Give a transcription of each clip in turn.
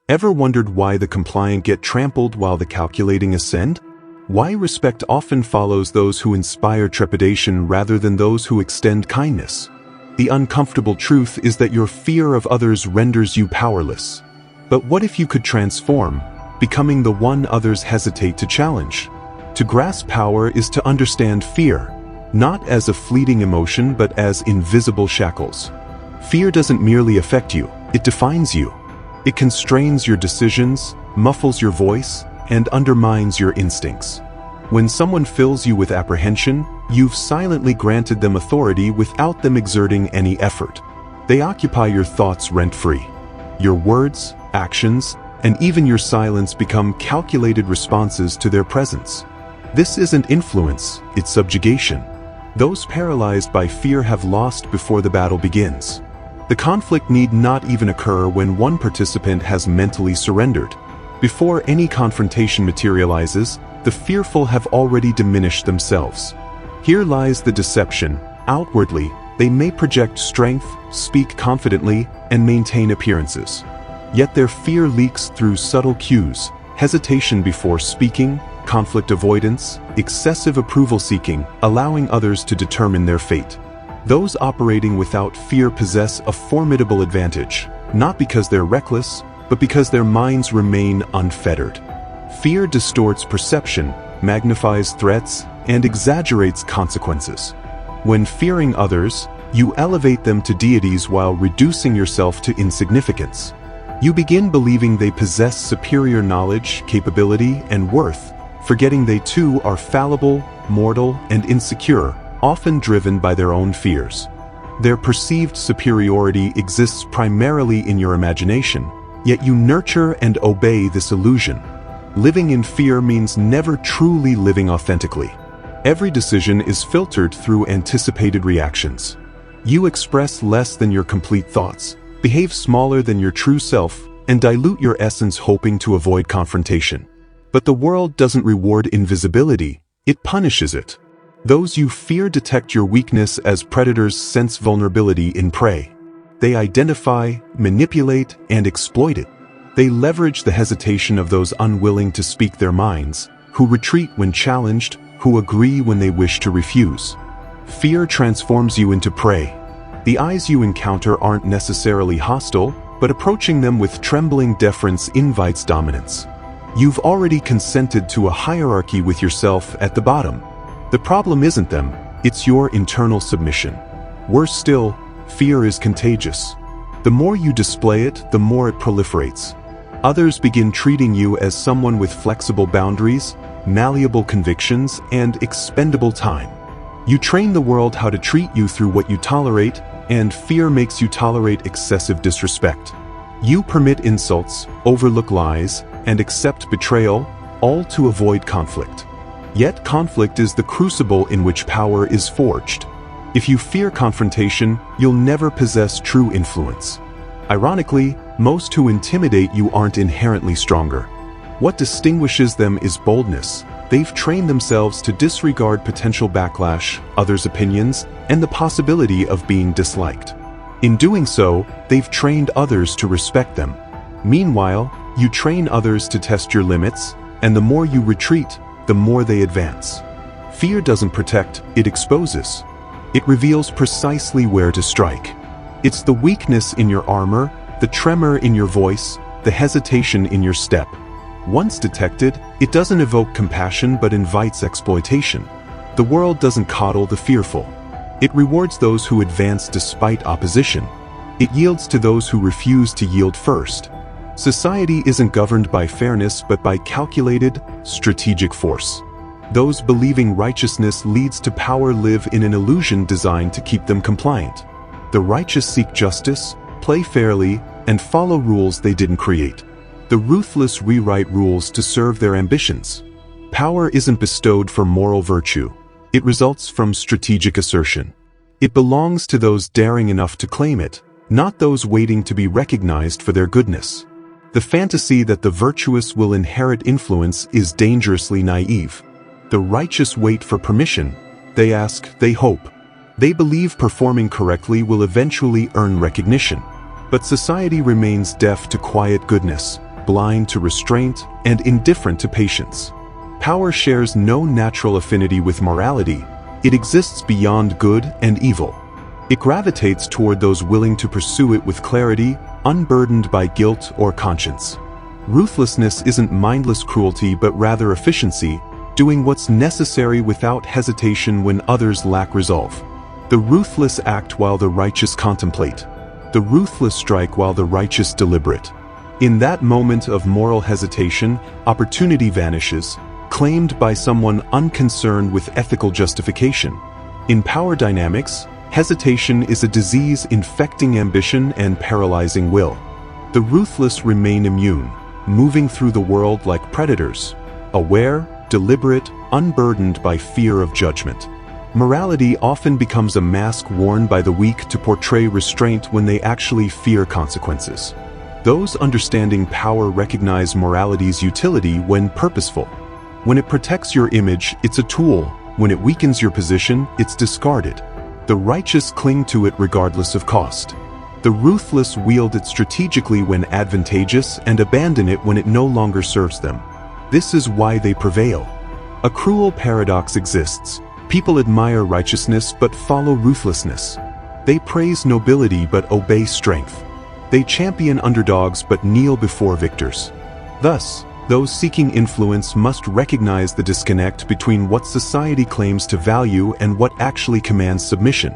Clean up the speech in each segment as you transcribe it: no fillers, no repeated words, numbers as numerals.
Ever wondered why the compliant get trampled while the calculating ascend? Why respect often follows those who inspire trepidation rather than those who extend kindness? The uncomfortable truth is that your fear of others renders you powerless. But what if you could transform, becoming the one others hesitate to challenge? To grasp power is to understand fear, not as a fleeting emotion but as invisible shackles. Fear doesn't merely affect you, it defines you. It constrains your decisions, muffles your voice, and undermines your instincts. When someone fills you with apprehension, you've silently granted them authority without them exerting any effort. They occupy your thoughts rent-free. Your words, actions, and even your silence become calculated responses to their presence. This isn't influence, it's subjugation. Those paralyzed by fear have lost before the battle begins. The conflict need not even occur when one participant has mentally surrendered. Before any confrontation materializes, the fearful have already diminished themselves. Here lies the deception. Outwardly, they may project strength, speak confidently, and maintain appearances. Yet their fear leaks through subtle cues: hesitation before speaking, conflict avoidance, excessive approval seeking, allowing others to determine their fate. Those operating without fear possess a formidable advantage, not because they're reckless, but because their minds remain unfettered. Fear distorts perception, magnifies threats, and exaggerates consequences. When fearing others, you elevate them to deities while reducing yourself to insignificance. You begin believing they possess superior knowledge, capability, and worth, forgetting they too are fallible, mortal, and insecure, often driven by their own fears. Their perceived superiority exists primarily in your imagination, yet you nurture and obey this illusion. Living in fear means never truly living authentically. Every decision is filtered through anticipated reactions. You express less than your complete thoughts, behave smaller than your true self, and dilute your essence hoping to avoid confrontation. But the world doesn't reward invisibility, it punishes it. Those you fear detect your weakness as predators sense vulnerability in prey. They identify, manipulate, and exploit it. They leverage the hesitation of those unwilling to speak their minds, who retreat when challenged, who agree when they wish to refuse. Fear transforms you into prey. The eyes you encounter aren't necessarily hostile, but approaching them with trembling deference invites dominance. You've already consented to a hierarchy with yourself at the bottom. The problem isn't them, it's your internal submission. Worse still, fear is contagious. The more you display it, the more it proliferates. Others begin treating you as someone with flexible boundaries, malleable convictions, and expendable time. You train the world how to treat you through what you tolerate, and fear makes you tolerate excessive disrespect. You permit insults, overlook lies, and accept betrayal, all to avoid conflict. Yet conflict is the crucible in which power is forged. If you fear confrontation, you'll never possess true influence. Ironically, most who intimidate you aren't inherently stronger. What distinguishes them is boldness. They've trained themselves to disregard potential backlash, others' opinions, and the possibility of being disliked. In doing so, they've trained others to respect them. Meanwhile, you train others to test your limits, and the more you retreat, the more they advance. Fear doesn't protect, it exposes. It reveals precisely where to strike. It's the weakness in your armor, the tremor in your voice, the hesitation in your step. Once detected, it doesn't evoke compassion but invites exploitation. The world doesn't coddle the fearful. It rewards those who advance despite opposition. It yields to those who refuse to yield first. Society isn't governed by fairness but by calculated, strategic force. Those believing righteousness leads to power live in an illusion designed to keep them compliant. The righteous seek justice, play fairly, and follow rules they didn't create. The ruthless rewrite rules to serve their ambitions. Power isn't bestowed for moral virtue. It results from strategic assertion. It belongs to those daring enough to claim it, not those waiting to be recognized for their goodness. The fantasy that the virtuous will inherit influence is dangerously naive. The righteous wait for permission. They ask, they hope. They believe performing correctly will eventually earn recognition. But society remains deaf to quiet goodness, blind to restraint and indifferent to patience. Power shares no natural affinity with morality. It exists beyond good and evil. It gravitates toward those willing to pursue it with clarity, unburdened by guilt or conscience. Ruthlessness isn't mindless cruelty but rather efficiency, doing what's necessary without hesitation when others lack resolve. The ruthless act while the righteous contemplate. The ruthless strike while the righteous deliberate. In that moment of moral hesitation, opportunity vanishes, claimed by someone unconcerned with ethical justification. In power dynamics, hesitation is a disease infecting ambition and paralyzing will. The ruthless remain immune, moving through the world like predators, aware, deliberate, unburdened by fear of judgment. Morality often becomes a mask worn by the weak to portray restraint when they actually fear consequences. Those understanding power recognize morality's utility when purposeful. When it protects your image, it's a tool. When it weakens your position, it's discarded. The righteous cling to it regardless of cost. The ruthless wield it strategically when advantageous and abandon it when it no longer serves them. This is why they prevail. A cruel paradox exists. People admire righteousness but follow ruthlessness. They praise nobility but obey strength. They champion underdogs but kneel before victors. Thus, those seeking influence must recognize the disconnect between what society claims to value and what actually commands submission.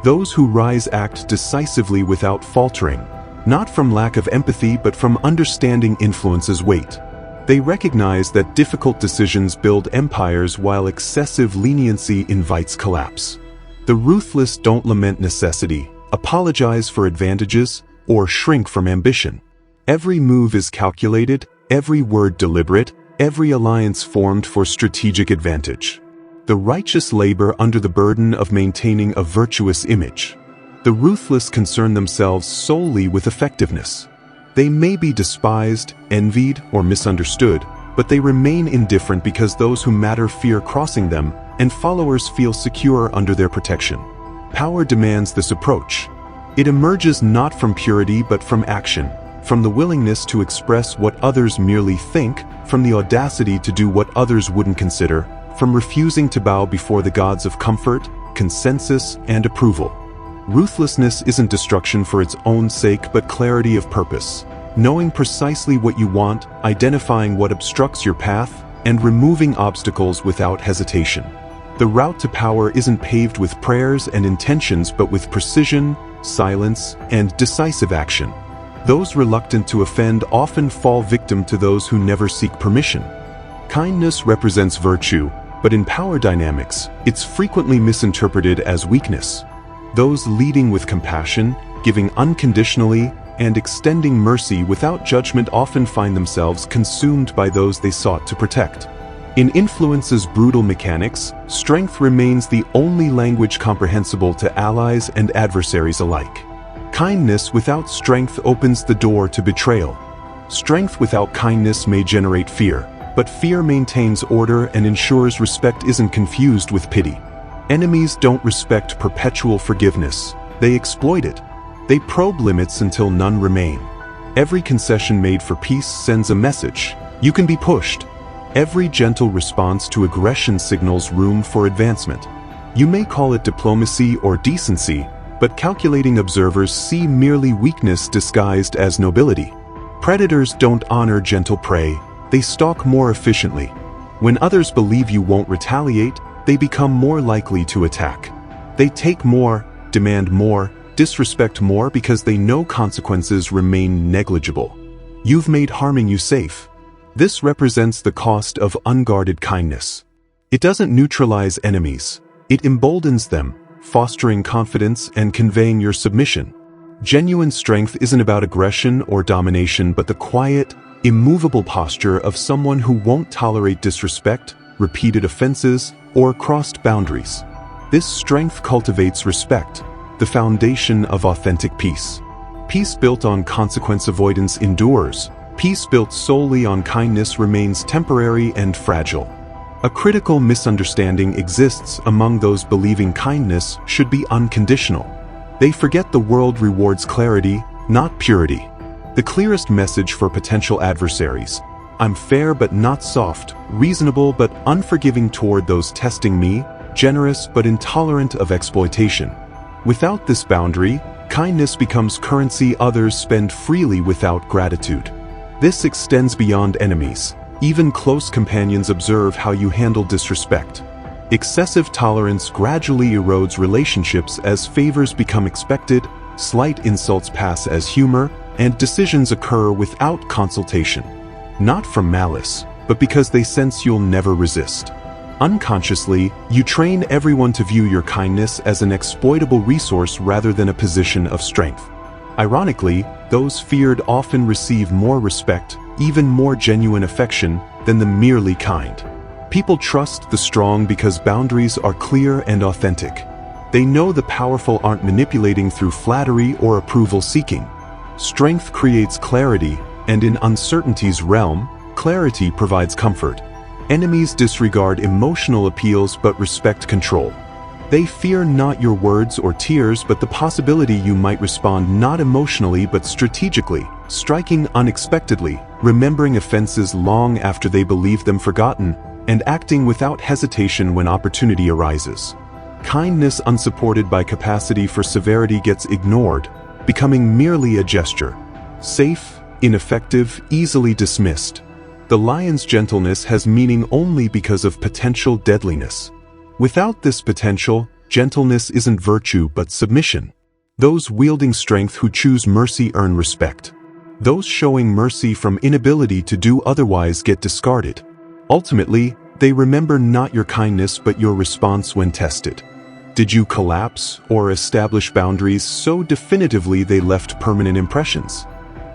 Those who rise act decisively without faltering, not from lack of empathy but from understanding influence's weight. They recognize that difficult decisions build empires while excessive leniency invites collapse. The ruthless don't lament necessity, apologize for advantages, or shrink from ambition. Every move is calculated, every word deliberate, every alliance formed for strategic advantage. The righteous labor under the burden of maintaining a virtuous image. The ruthless concern themselves solely with effectiveness. They may be despised, envied, or misunderstood, but they remain indifferent because those who matter fear crossing them, and followers feel secure under their protection. Power demands this approach. It emerges not from purity but from action, from the willingness to express what others merely think, from the audacity to do what others wouldn't consider, from refusing to bow before the gods of comfort, consensus, and approval. Ruthlessness isn't destruction for its own sake but clarity of purpose, knowing precisely what you want, identifying what obstructs your path, and removing obstacles without hesitation. The route to power isn't paved with prayers and intentions but with precision, silence, and decisive action. Those reluctant to offend often fall victim to those who never seek permission. Kindness represents virtue, but in power dynamics, it's frequently misinterpreted as weakness. Those leading with compassion, giving unconditionally, and extending mercy without judgment often find themselves consumed by those they sought to protect. In influence's brutal mechanics, strength remains the only language comprehensible to allies and adversaries alike. Kindness without strength opens the door to betrayal. Strength without kindness may generate fear, but fear maintains order and ensures respect isn't confused with pity. Enemies don't respect perpetual forgiveness. They exploit it. They probe limits until none remain. Every concession made for peace sends a message. You can be pushed. Every gentle response to aggression signals room for advancement. You may call it diplomacy or decency, but calculating observers see merely weakness disguised as nobility. Predators don't honor gentle prey. They stalk more efficiently. When others believe you won't retaliate, they become more likely to attack. They take more, demand more, disrespect more because they know consequences remain negligible. You've made harming you safe. This represents the cost of unguarded kindness. It doesn't neutralize enemies. It emboldens them, fostering confidence and conveying your submission. Genuine strength isn't about aggression or domination but the quiet, immovable posture of someone who won't tolerate disrespect, repeated offenses, or crossed boundaries. This strength cultivates respect, the foundation of authentic peace. Peace built on consequence avoidance endures. Peace built solely on kindness remains temporary and fragile. A critical misunderstanding exists among those believing kindness should be unconditional. They forget the world rewards clarity, not purity. The clearest message for potential adversaries. I'm fair but not soft, reasonable but unforgiving toward those testing me, generous but intolerant of exploitation. Without this boundary, kindness becomes currency others spend freely without gratitude. This extends beyond enemies. Even close companions observe how you handle disrespect. Excessive tolerance gradually erodes relationships as favors become expected, slight insults pass as humor, and decisions occur without consultation. Not from malice, but because they sense you'll never resist. Unconsciously, you train everyone to view your kindness as an exploitable resource rather than a position of strength. Ironically, those feared often receive more respect, even more genuine affection, than the merely kind. People trust the strong because boundaries are clear and authentic. They know the powerful aren't manipulating through flattery or approval seeking. Strength creates clarity, and in uncertainty's realm, clarity provides comfort. Enemies disregard emotional appeals but respect control. They fear not your words or tears but the possibility you might respond not emotionally but strategically, striking unexpectedly, remembering offenses long after they believe them forgotten, and acting without hesitation when opportunity arises. Kindness unsupported by capacity for severity gets ignored, becoming merely a gesture. Safe, ineffective, easily dismissed. The lion's gentleness has meaning only because of potential deadliness. Without this potential, gentleness isn't virtue but submission. Those wielding strength who choose mercy earn respect. Those showing mercy from inability to do otherwise get discarded. Ultimately, they remember not your kindness but your response when tested. Did you collapse or establish boundaries so definitively they left permanent impressions?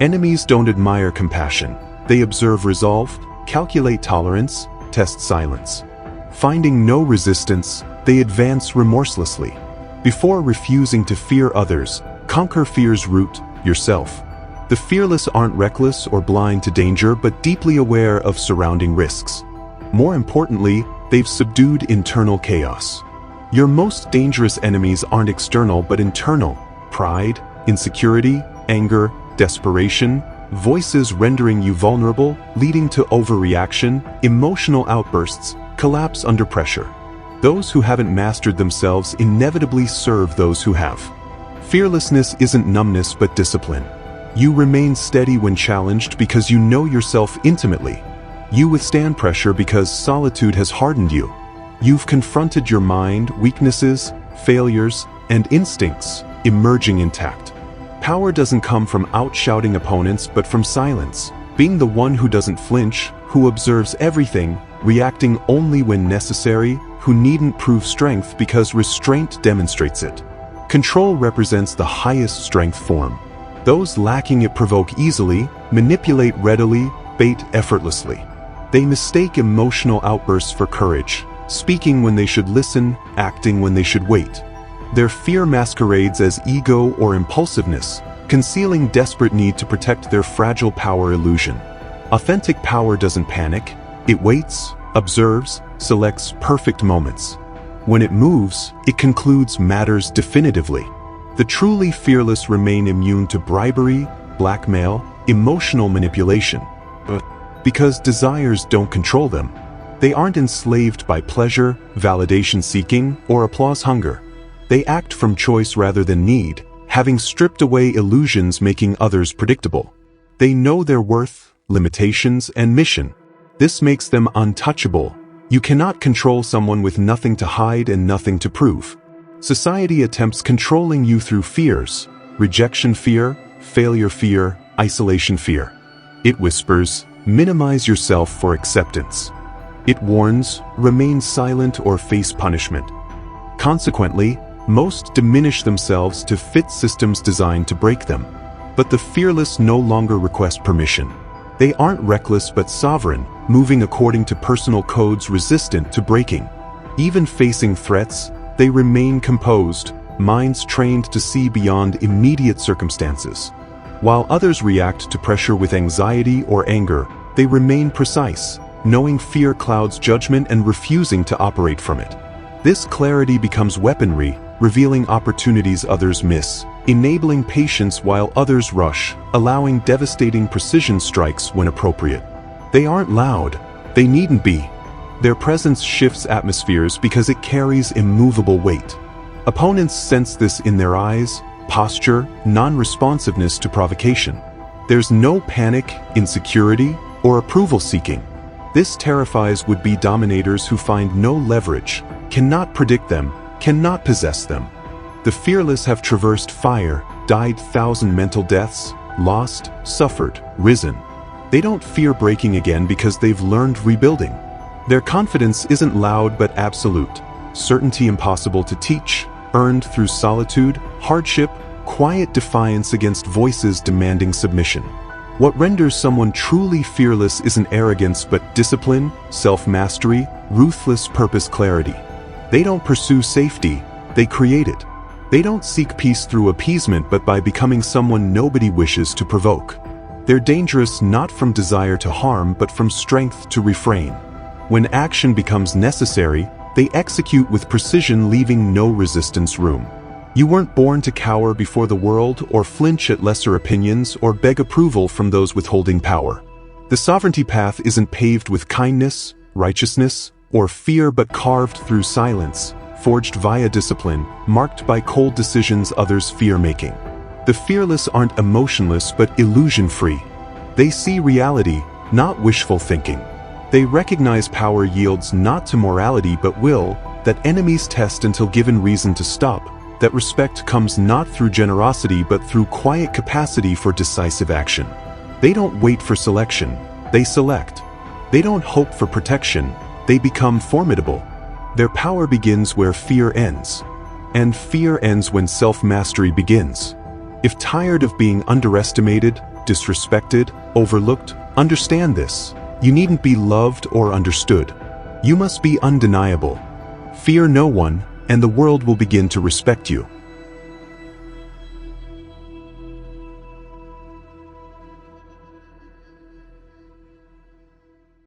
Enemies don't admire compassion. They observe resolve, calculate tolerance, test silence. Finding no resistance, they advance remorselessly. Before refusing to fear others, conquer fear's root, yourself. The fearless aren't reckless or blind to danger but deeply aware of surrounding risks. More importantly, they've subdued internal chaos. Your most dangerous enemies aren't external but internal. Pride, insecurity, anger, desperation, voices rendering you vulnerable, leading to overreaction, emotional outbursts, collapse under pressure. Those who haven't mastered themselves inevitably serve those who have. Fearlessness isn't numbness but discipline. You remain steady when challenged because you know yourself intimately. You withstand pressure because solitude has hardened you. You've confronted your mind, weaknesses, failures, and instincts, emerging intact. Power doesn't come from outshouting opponents but from silence, being the one who doesn't flinch, who observes everything, reacting only when necessary, who needn't prove strength because restraint demonstrates it. Control represents the highest strength form. Those lacking it provoke easily, manipulate readily, bait effortlessly. They mistake emotional outbursts for courage, speaking when they should listen, acting when they should wait. Their fear masquerades as ego or impulsiveness, concealing desperate need to protect their fragile power illusion. Authentic power doesn't panic. It waits, observes, selects perfect moments. When it moves, it concludes matters definitively. The truly fearless remain immune to bribery, blackmail, emotional manipulation. Because desires don't control them. They aren't enslaved by pleasure, validation seeking, or applause hunger. They act from choice rather than need, having stripped away illusions making others predictable. They know their worth, limitations, and mission. This makes them untouchable. You cannot control someone with nothing to hide and nothing to prove. Society attempts controlling you through fears: rejection fear, failure fear, isolation fear. It whispers, minimize yourself for acceptance. It warns, remain silent or face punishment. Consequently, most diminish themselves to fit systems designed to break them. But the fearless no longer request permission. They aren't reckless but sovereign, moving according to personal codes resistant to breaking. Even facing threats, they remain composed, minds trained to see beyond immediate circumstances. While others react to pressure with anxiety or anger, they remain precise, knowing fear clouds judgment and refusing to operate from it. This clarity becomes weaponry, revealing opportunities others miss, enabling patience while others rush, allowing devastating precision strikes when appropriate. They aren't loud. They needn't be. Their presence shifts atmospheres because it carries immovable weight. Opponents sense this in their eyes, posture, non-responsiveness to provocation. There's no panic, insecurity, or approval seeking. This terrifies would-be dominators who find no leverage, cannot predict them, cannot possess them. The fearless have traversed fire, died 1,000 mental deaths, lost, suffered, risen. They don't fear breaking again because they've learned rebuilding. Their confidence isn't loud but absolute, certainty impossible to teach, earned through solitude, hardship, quiet defiance against voices demanding submission. What renders someone truly fearless isn't arrogance but discipline, self-mastery, ruthless purpose clarity. They don't pursue safety, they create it. They don't seek peace through appeasement but by becoming someone nobody wishes to provoke. They're dangerous not from desire to harm but from strength to refrain. When action becomes necessary, they execute with precision, leaving no resistance room. You weren't born to cower before the world or flinch at lesser opinions or beg approval from those withholding power. The sovereignty path isn't paved with kindness, righteousness, or fear but carved through silence, forged via discipline, marked by cold decisions others fear making. The fearless aren't emotionless but illusion-free. They see reality, not wishful thinking. They recognize power yields not to morality but will, that enemies test until given reason to stop, that respect comes not through generosity but through quiet capacity for decisive action. They don't wait for selection, they select. They don't hope for protection, they become formidable. Their power begins where fear ends. And fear ends when self-mastery begins. If tired of being underestimated, disrespected, overlooked, understand this. You needn't be loved or understood. You must be undeniable. Fear no one, and the world will begin to respect you.